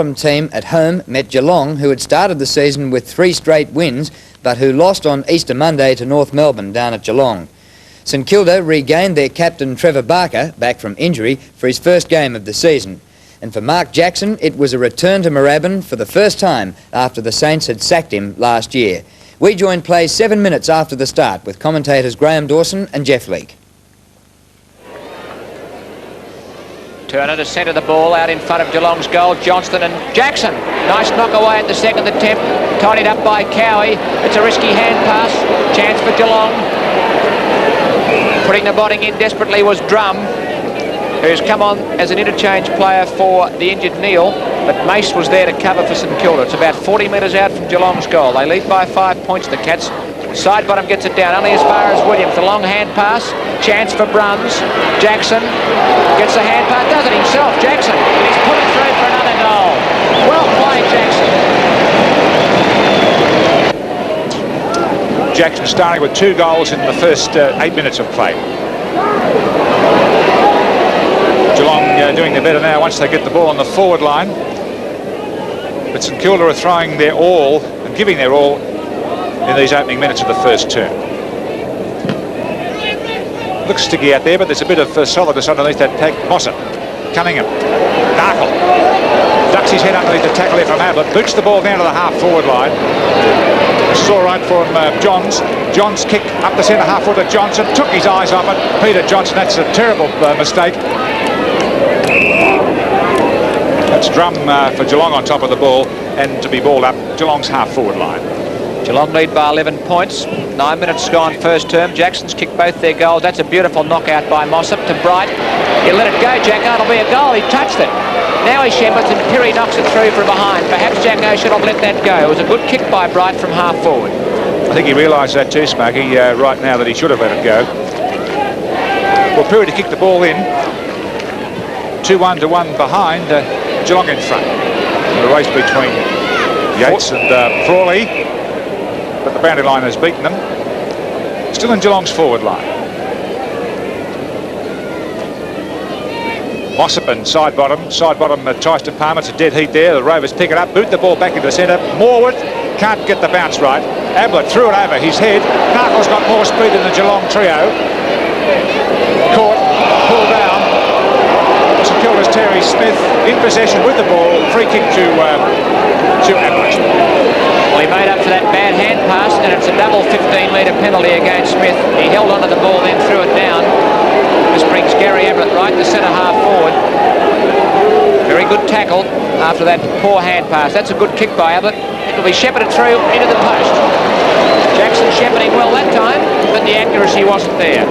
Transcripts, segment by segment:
Team at home met Geelong, who had started the season with 3 straight wins, but who lost on Easter Monday to North Melbourne down at Geelong. St Kilda regained their captain Trevor Barker, back from injury, for his first game of the season. And for Mark Jackson, it was a return to Moorabbin for the first time after the Saints had sacked him last year. We joined play 7 minutes after the start with commentators Graham Dawson and Jeff Leake. Turner to centre the ball out in front of Geelong's goal. Johnston and Jackson. Nice knock away at the second attempt. Tidied up by Cowie. It's a risky hand pass. Chance for Geelong. Putting the botting in desperately was Drum, who's come on as an interchange player for the injured Neil. But Mace was there to cover for St Kilda. It's about 40 metres out from Geelong's goal. They lead by 5 points, the Cats. Side bottom gets it down, only as far as Williams. The long hand pass, chance for Bruns. Jackson gets the hand pass, does it himself, Jackson. And he's put it through for another goal. Well played, Jackson. Jackson starting with 2 goals in the first 8 minutes of play. Geelong doing their better now once they get the ball on the forward line. But St Kilda are throwing their all and giving their all in these opening minutes of the first term. Looks sticky out there, but there's a bit of solidness underneath that pack. Mossop, Cunningham, Darkle ducks his head underneath the tackle there from Ablett, boots the ball down to the half-forward line. It's all right for him, Johns. Johns kick up the centre half forward to Johnson, took his eyes off it. Peter Johnson, that's a terrible mistake. That's Drum for Geelong on top of the ball, and to be balled up Geelong's half-forward line. Geelong lead by 11 points. 9 minutes gone first term. Jackson's kicked both their goals. That's a beautiful knockout by Mossop to Bright. He'll let it go, Jacko. It'll be a goal. He touched it. Now he shepherds and Pirri knocks it through from behind. Perhaps Jacko should have let that go. It was a good kick by Bright from half forward. I think he realised that too, Smarky, right now, that he should have let it go. Well, Pirri to kick the ball in. 2-1 to 1 behind. Geelong in front. The race between Yates and Frawley. But the boundary line has beaten them. Still in Geelong's forward line. Mossop and side bottom tries to palm. It's a dead heat there. The Rovers pick it up, boot the ball back into the centre. Morwood can't get the bounce right. Ablett threw it over his head. Narkle's got more speed than the Geelong trio. Caught, pulled down. St Kilda's Terry Smith in possession with the ball. Free kick to Ablett. Well, he made up for that bad hand pass, and it's a double 15-metre penalty against Smith. He held onto the ball, then threw it down. This brings Gary Ablett right to centre half forward. Very good tackle after that poor hand pass. That's a good kick by Ablett. It will be shepherded through into the post. Jackson shepherding well that time, but the accuracy wasn't there.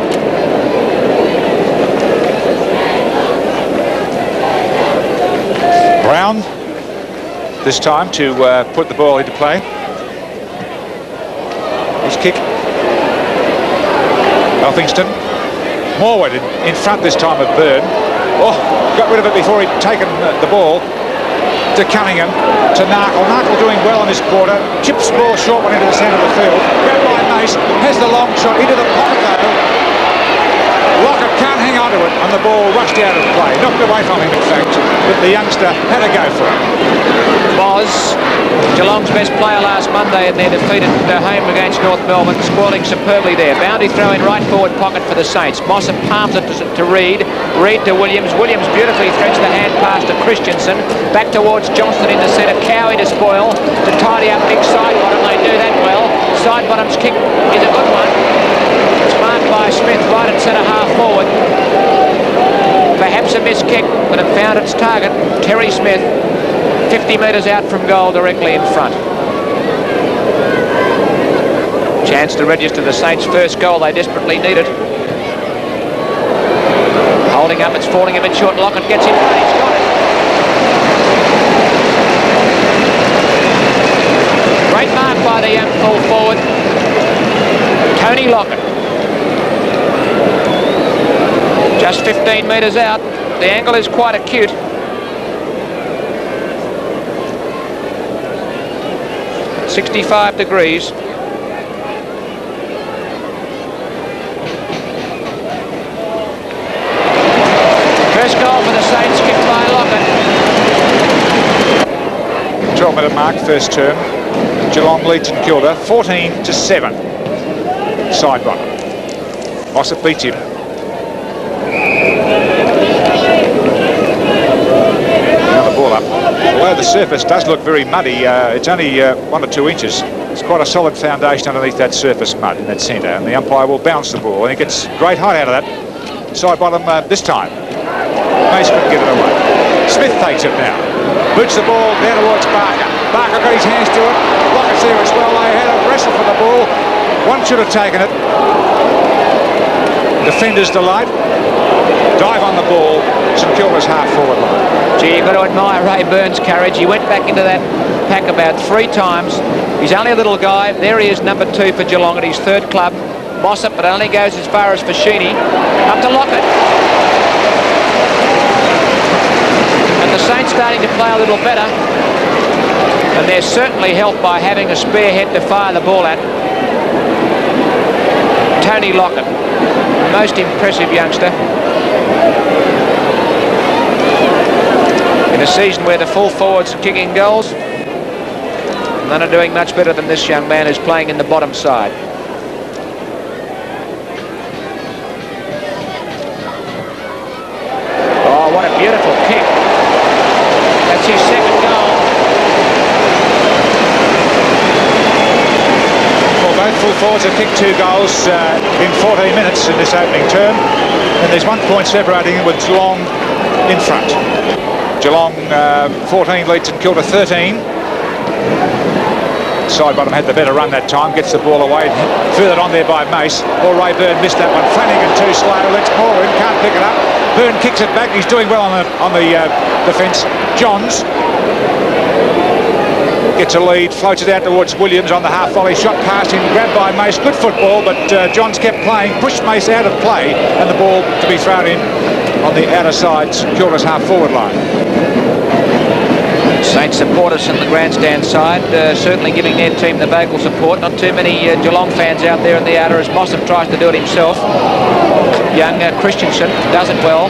Brown this time to put the ball into play. His kick. Elphingston. Morwood in front this time of Byrne. Oh, got rid of it before he'd taken the ball. To Cunningham, to Narkle. Narkle doing well in this quarter. Chips ball short one into the centre of the field. Grabbed by Mace, has the long shot into the pocket though. Lockett can't hang on to it, and the ball rushed out of play. Knocked away from him, in fact, but the youngster had a go for it. Was Geelong's best player last Monday in their defeat at home against North Melbourne, squalling superbly there. Bounty throw in right forward pocket for the Saints. Mossop palms it to Reid. Reid to Williams. Williams beautifully threads the hand pass to Christensen. Back towards Johnston in the centre. Cowie to spoil. To tidy up big side bottom. They do that well. Side bottom's kick is a good one. It's marked by Smith right at centre half forward. Perhaps a missed kick, but it found its target. Terry Smith, 50 metres out from goal, directly in front. Chance to register the Saints' first goal they desperately needed. Holding up, it's falling a bit short. Lockett gets in front, he's got it. Great mark by the young full forward, Tony Lockett. Just 15 metres out. The angle is quite acute. At 65 degrees. First goal for the Saints, kicked by Lockett. 4-minute mark, first term. Geelong leads in Kilda 14-7. Side bottom. Mossop beats him. Now the ball up. Although the surface does look very muddy, it's only 1 or 2 inches. It's quite a solid foundation underneath that surface mud in that centre, and the umpire will bounce the ball, and he gets great height out of that. Side bottom this time. Mace couldn't get it away. Smith takes it now. Boots the ball down towards Barker. Barker got his hands to it. Lockett's there as well. They had a wrestle for the ball. One should have taken it. Defender's delight. Dive on the ball. St Kilda's half-forward line. Gee, you've got to admire Ray Burns' courage. He went back into that pack about 3 times. He's only a little guy. There he is, number 2 for Geelong at his 3rd club. Mossop, but only goes as far as Fashini. Up to Lockett. And the Saints starting to play a little better. And they're certainly helped by having a spare head to fire the ball at. Tony Lockett, most impressive youngster. In a season where the full forwards are kicking goals, none are doing much better than this young man who's playing in the bottom side. Oh, what a beautiful kick. That's his 2nd goal. Well, both full forwards have kicked 2 goals in 14 minutes in this opening term, and there's 1 point separating them with Geelong in front. Geelong 14 leads in Kilda 13. Side bottom had the better run that time, gets the ball away, furthered on there by Mace. Or Ray Byrne missed that one. Flanagan too slow, lets Moorabbin, can't pick it up. Byrne kicks it back, he's doing well on the defence. Johns gets a lead, floats it out towards Williams on the half volley, shot past him, grabbed by Mace, good football, but Johns kept playing, pushed Mace out of play, and the ball to be thrown in on the outer side, Kilda's half-forward line. Saints supporters in the grandstand side, certainly giving their team the vocal support. Not too many Geelong fans out there in the outer as Mossop tries to do it himself. Young Christensen does it well.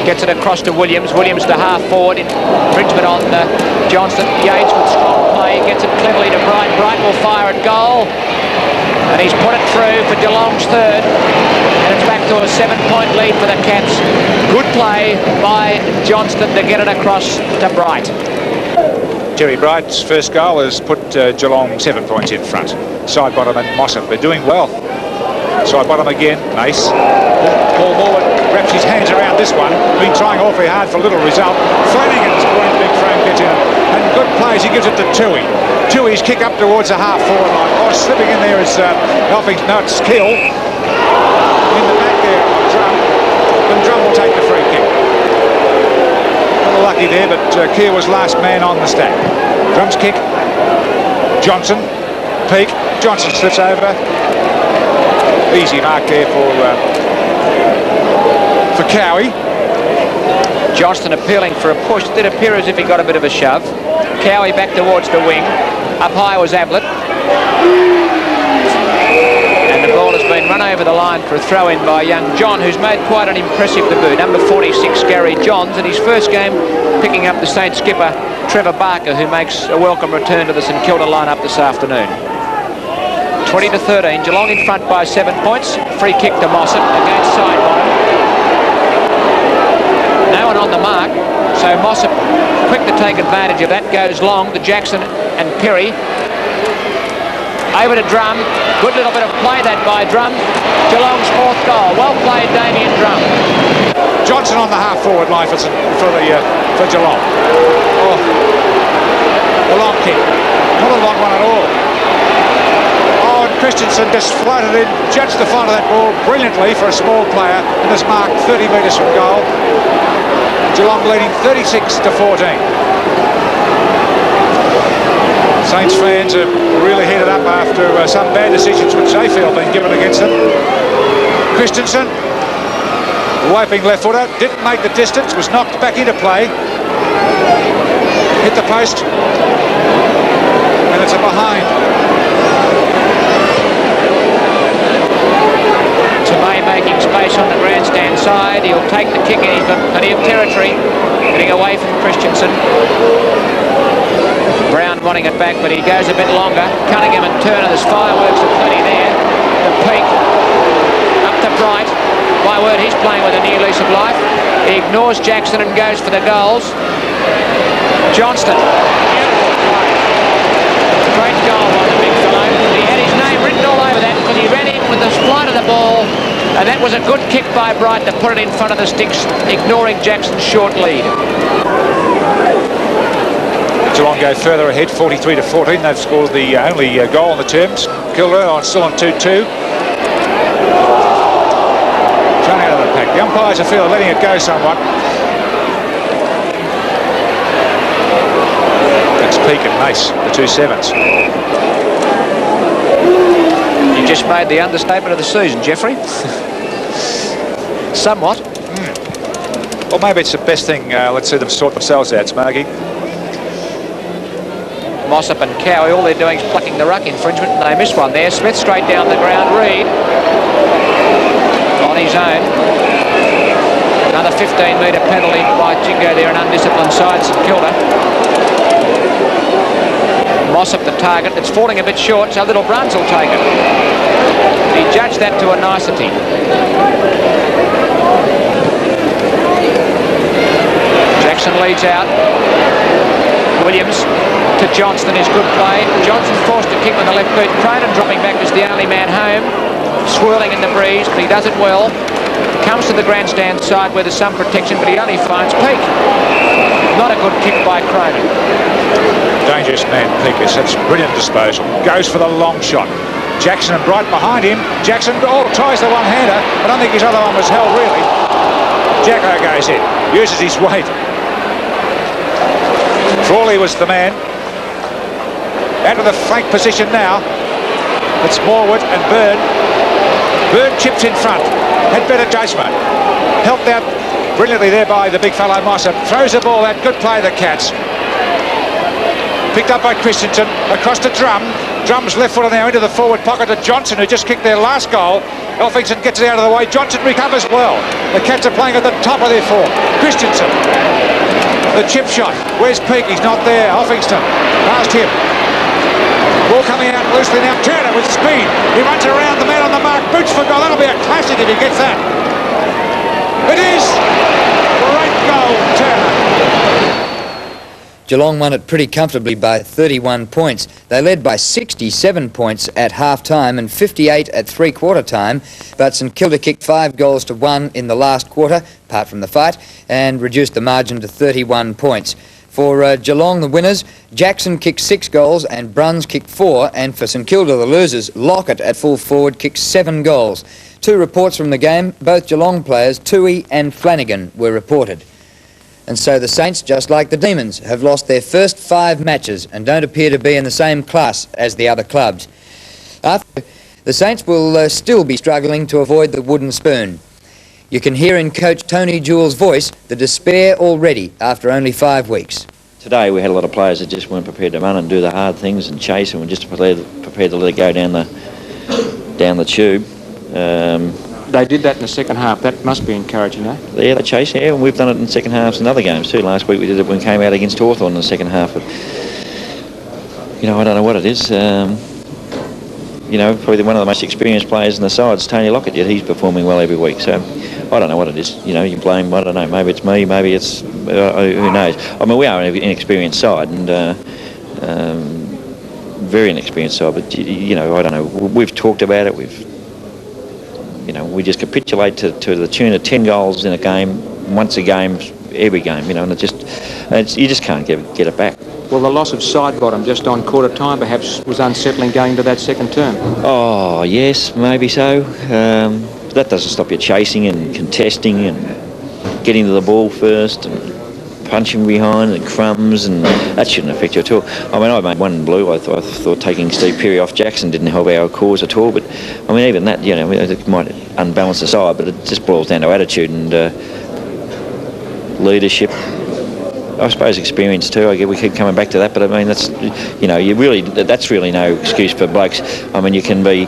Gets it across to Williams. Williams to half-forward. Infringement on Johnston. Yates with strong play. Gets it cleverly to Bright. Bright will fire at goal. And he's put it through for Geelong's 3rd. And it's back to a 7-point lead for the Cats. Good play by Johnston to get it across to Bright. Jerry Bright's first goal has put Geelong 7 points in front. Side bottom and Mossop, they're doing well. Side bottom again, Mace. Paul Morwood wraps his hands around this one. Been trying awfully hard for little result. Flanagan's great big frame gets in it. And good plays, he gives it to Toohey. Toohey's kick up towards the half-forward line. Oh, slipping in there is helping, no, it's Kill. In the back there, Drum. And Drum will take the free kick. Lucky there, but Keir was last man on the stack. Drum's kick. Johnson. Peak. Johnson slips over. Easy mark there for Cowie. Johnston appealing for a push. It did appear as if he got a bit of a shove. Cowie back towards the wing. Up high was Ablett. And the ball has been run over the line for a throw-in by young John, who's made quite an impressive debut. Number 46, Gary Johns, in his first game picking up the Saints skipper, Trevor Barker, who makes a welcome return to the St Kilda lineup this afternoon. 20-13, Geelong in front by 7 points. Free kick to Mossop against side bottom. No one on the mark, so Mossop, quick to take advantage of that, goes long to Jackson and Perry. Over to Drum. Good little bit of play that by Drum. Geelong's 4th goal. Well played, Damien Drum. Johnson on the half-forward line for Geelong. Oh, a long kick. Not a long one at all. Oh, and Christensen just floated in, judged the flight of that ball brilliantly for a small player, and has marked 30 metres from goal. Geelong leading 36-14. Saints fans are really heated up after some bad decisions which they feel have been given against them. Christensen, wiping left footer, didn't make the distance, was knocked back into play. Hit the post, and it's a behind. Tomei making space on the grandstand side. He'll take the kick in. He's got plenty of territory. Getting away from Christensen. Brown wanting it back, but he goes a bit longer. Cunningham and Turner, there's fireworks are plenty there. The peak up to Bright. My word, he's playing with a new lease of life. He ignores Jackson and goes for the goals. Johnston. Great goal by the big fellow. He had his name written all over that because he ran in with the flight of the ball, and that was a good kick by Bright to put it in front of the sticks, ignoring Jackson's short lead. Geelong go further ahead, 43-14. They've scored the only goal on the terms. Kilda still on 2-2. Thrown out of the pack. The umpires are feeling letting it go somewhat. That's Peake and Mace, the 2 sevens. You just made the understatement of the season, Jeffrey. Somewhat. Well, maybe it's the best thing. Let's see them sort themselves out, Smarky. Mossop and Cowie, all they're doing is plucking the ruck infringement, and they miss one there. Smith straight down the ground. Reid on his own. Another 15-metre penalty by Jingo there, an undisciplined side, St Kilda. Mossop the target. It's falling a bit short, so little Bruns will take it. He judged that to a nicety. Jackson leads out. Williams to Johnston is good play. Johnson forced to kick with the left boot. Cronin dropping back as the only man home. Swirling in the breeze, but he does it well. Comes to the grandstand side where there's some protection, but he only finds Peake. Not a good kick by Cronin. Dangerous man, Peake. That's brilliant disposal. Goes for the long shot. Jackson and Bright behind him. Jackson tries the one-hander. I don't think his other one was held, really. Jacko goes in. Uses his weight. Frawley was the man. Out of the flank position now. It's Morwood and Byrne. Byrne chips in front. Had better judgment. Helped out brilliantly there by the big fellow Mossop. Throws the ball out. Good play, the Cats. Picked up by Christensen. Across to Drum. Drum's left footer now into the forward pocket to Johnson, who just kicked their last goal. Elphington gets it out of the way. Johnson recovers well. The Cats are playing at the top of their form. Christensen. The chip shot. Where's Peake? He's not there. Elphington. Past him. Ball coming out loosely now. Turner with speed. He runs around the man on the mark. Boots for goal. That'll be a classic if he gets that. It is. Great goal, Turner. Geelong won it pretty comfortably by 31 points. They led by 67 points at half-time and 58 at three-quarter time, but St Kilda kicked 5 goals to 1 in the last quarter, apart from the fight, and reduced the margin to 31 points. For Geelong, the winners, Jackson kicked 6 goals and Bruns kicked 4, and for St Kilda, the losers, Lockett at full forward kicked 7 goals. 2 reports from the game, both Geelong players, Toohey and Flanagan, were reported. And so the Saints, just like the Demons, have lost their first 5 matches and don't appear to be in the same class as the other clubs. The Saints will still be struggling to avoid the wooden spoon. You can hear in Coach Tony Jewell's voice the despair already after only 5 weeks. Today we had a lot of players that just weren't prepared to run and do the hard things and chase, and were just prepared to let it go down the tube. They did that in the second half. That must be encouraging, eh? Yeah, they chased, yeah, and we've done it in second halves in other games too. Last week we did it when we came out against Hawthorn in the second half. But, you know, I don't know what it is. You know, probably one of the most experienced players in the side is Tony Lockett, yet he's performing well every week. So I don't know what it is. You know, you blame, I don't know, maybe it's me, maybe it's, who knows. I mean, we are an inexperienced side, and very inexperienced side, but, you know, I don't know. We've talked about it, you know, we just capitulate to the tune of 10 goals in a game, once a game, every game, you know, and you just can't get it back. Well, the loss of Sidebottom just on quarter time perhaps was unsettling going into that second term. Oh, yes, maybe so. That doesn't stop you chasing and contesting and getting to the ball first and punching behind and crumbs, and that shouldn't affect you at all. I mean, I made one in blue. I thought taking Steve Perry off Jackson didn't help our cause at all, but I mean, even that, you know, it might unbalance the side, but it just boils down to attitude and leadership. I suppose experience too. I guess we keep coming back to that, but I mean, that's, you know, that's really no excuse for blokes. I mean, you can be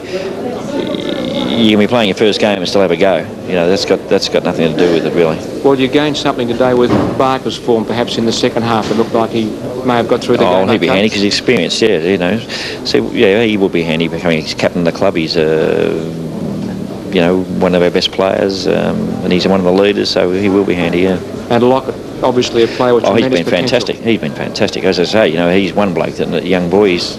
you can be playing your first game and still have a go. You know, that's got nothing to do with it, really. Well, you gained something today with Barker's form, perhaps in the second half. It looked like he may have got through the game. Oh, he'd be handy because he's experienced, yeah, you know. So, yeah, he will be handy becoming captain of the club. He's, you know, one of our best players, and he's one of the leaders, so he will be handy, yeah. And Lockett, obviously a player with tremendous potential. Fantastic. He's been fantastic. As I say, you know, he's one bloke, that a young boy, he's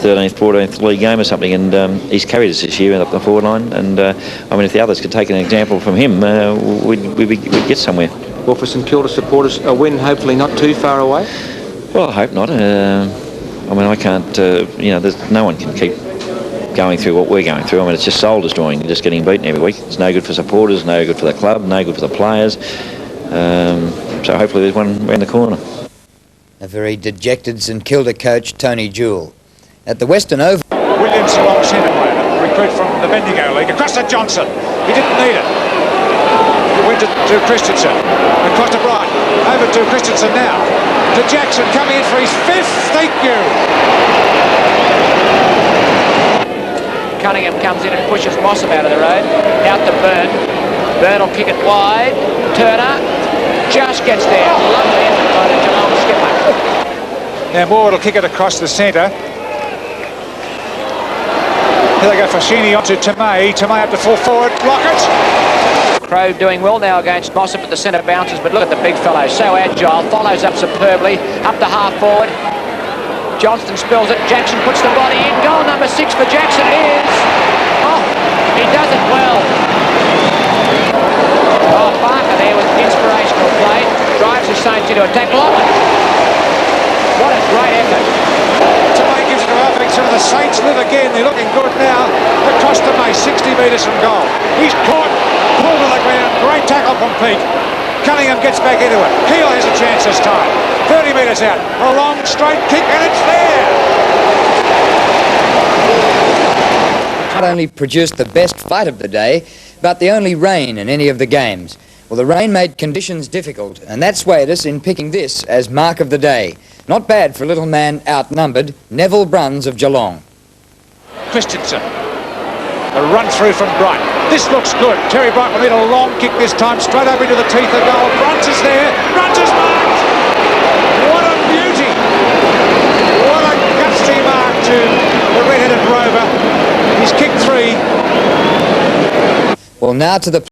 13th, 14th league game or something, and he's carried us this year up the forward line, and I mean, if the others could take an example from him, we'd get somewhere. Well, for St Kilda supporters, a win hopefully not too far away? Well, I hope not. I mean, I can't, you know, no one can keep going through what we're going through. I mean, it's just soul destroying, just getting beaten every week. It's no good for supporters, no good for the club, no good for the players. So hopefully there's one round the corner. A very dejected St Kilda coach, Tony Jewell. At the Western Oval... Williams, long centre player, recruit from the Bendigo League. Across to Johnson. He didn't need it. He went to Christensen. Across to Bright. Over to Christensen now. To Jackson, coming in for his fifth. Thank you. Cunningham comes in and pushes Mossop out of the road. Out to Byrne. Byrne will kick it wide. Turner just gets there. Lovely effort by the Geelong skipper. Now Moore will kick it across the centre. Here they go for Sheeny onto Tomei. Tomei up to full forward. Lockett. Crow doing well now against Mossop at the centre bounces, but look at the big fellow. So agile. Follows up superbly. Up to half forward. Johnston spills it. Jackson puts the body in. Goal number 6 for Jackson is... Oh, he does it well. Oh, Barker there with inspirational play. Drives the Saints into attack. Lockett. What a great effort. Tomei gives it to Alfington. The Saints live again. They're looking good now. Across to May, 60 metres from goal. He's caught. Pulled to the ground. Great tackle from Pete. Cunningham gets back into it. Keogh has a chance this time. 30 metres out. A long straight kick and it's there. Not only produced the best fight of the day, but the only rain in any of the games. Well, the rain made conditions difficult, and that swayed us in picking this as mark of the day. Not bad for a little man outnumbered, Neville Bruns of Geelong. Christensen. A run through from Bright. This looks good. Terry Bright will need a long kick this time, straight over into the teeth of goal. Bruns is there. Bruns is marked. What a beauty. What a gutsy mark to the red-headed rover. He's kicked 3. Well, now to the